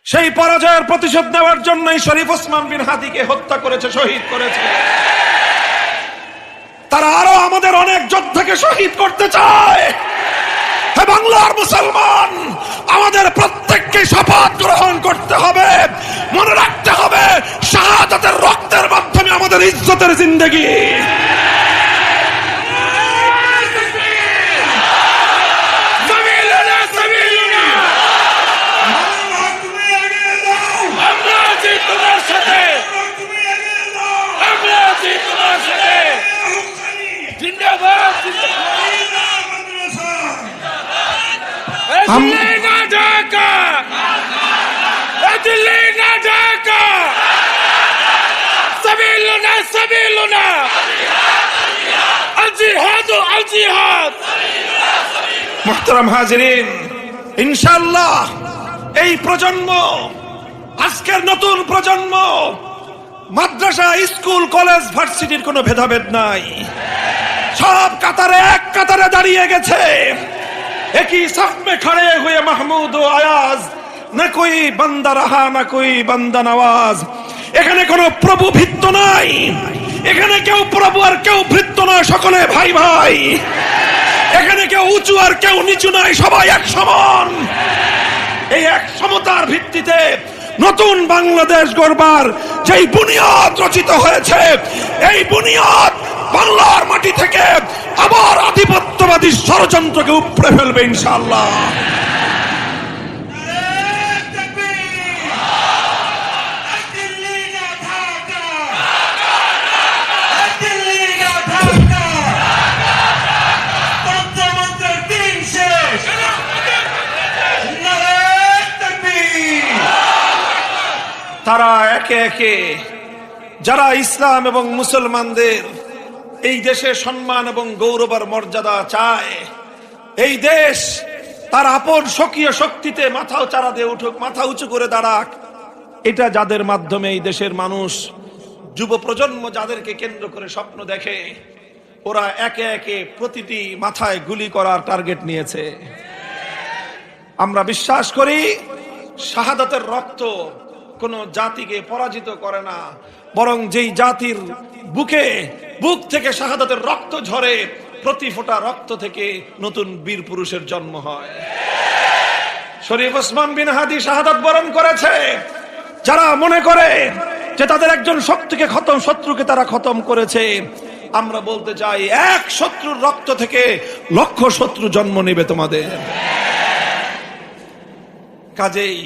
সেই পরাজয়ের প্রতিশোধ নেওয়ার জন্যই শরীফ ওসমান বিন হাদিকে হত্যা করেছে, শহীদ করেছে। তারা আরো আমাদের অনেক যোদ্ধাকে শহীদ করতে চায়। হে বাংলার মুসলমান, আমাদের প্রত্যেককে শপথ গ্রহণ করতে হবে, মনে রাখতে হবে শাহাদাতের রক্তের মাধ্যমে আমাদের ইজ্জতের জিন্দেগি। মুহতারাম হাজিরিন, ইনশাআল্লাহ এই প্রজন্ম, আজকের নতুন প্রজন্ম, মাদ্রাসা, স্কুল, কলেজ, ভার্সিটির কোনো ভেদাভেদ নাই। সব কাতারে এক কাতারে দাঁড়িয়ে গেছে। একই সাফ মে খড়ে হুয়ে মাহমুদ ও আয়াজ, না কোই বান্দা রাহা না কোই বান্দা নওয়াজ। এখানে কোনো প্রভু ভৃত্য নাই, এখানে কেউ প্রভু আর কেউ ভৃত্য নয়, সকলে ভাই ভাই। এখানে কেউ উঁচু আর কেউ নিচু নাই, সবাই এক সমান। এই এক সমতার ভিত্তিতে নতুন বাংলাদেশ গড়বার যেই বুনিয়াদ রচিত হয়েছে, এই বুনিয়াদ বাংলার মাটি থেকে আবার আধিপত্যবাদী ষড়যন্ত্রকে উপড়ে ফেলবে ইনশাআল্লাহ। তারা একে একে যারা ইসলাম এবং মুসলমানদের এই দেশে সম্মান এবং গৌরব আর মর্যাদা চায়, এই দেশ তার আপন স্বকীয় শক্তিতে মাথাও চারা দিয়ে উঠুক, মাথা উঁচু করে দাঁড়াক, এটা যাদের মাধ্যমে এই দেশের মানুষ, যুব প্রজন্ম যাদেরকে কেন্দ্র করে স্বপ্ন দেখে, ওরা একে একে প্রতিটি মাথায় গুলি করার টার্গেট নিয়েছে। আমরা বিশ্বাস করি শাহাদাতের রক্ত কোন জাতিকে পরাজিত করে না, বরং যেই জাতির বুক থেকে শাহাদাতের রক্ত ঝরে, প্রতি ফোঁটা রক্ত থেকে নতুন বীর পুরুষের জন্ম হয়। শরীফ ওসমান বিন হাদি শাহাদাত বরণ করেছে। যারা মনে করে যে তাদের একজন শত্রুকে তারা খতম করেছে, আমরা বলতে চাই এক শত্রুর রক্ত থেকে লক্ষ শত্রু জন্ম নেবে তোমাদের। কাজেই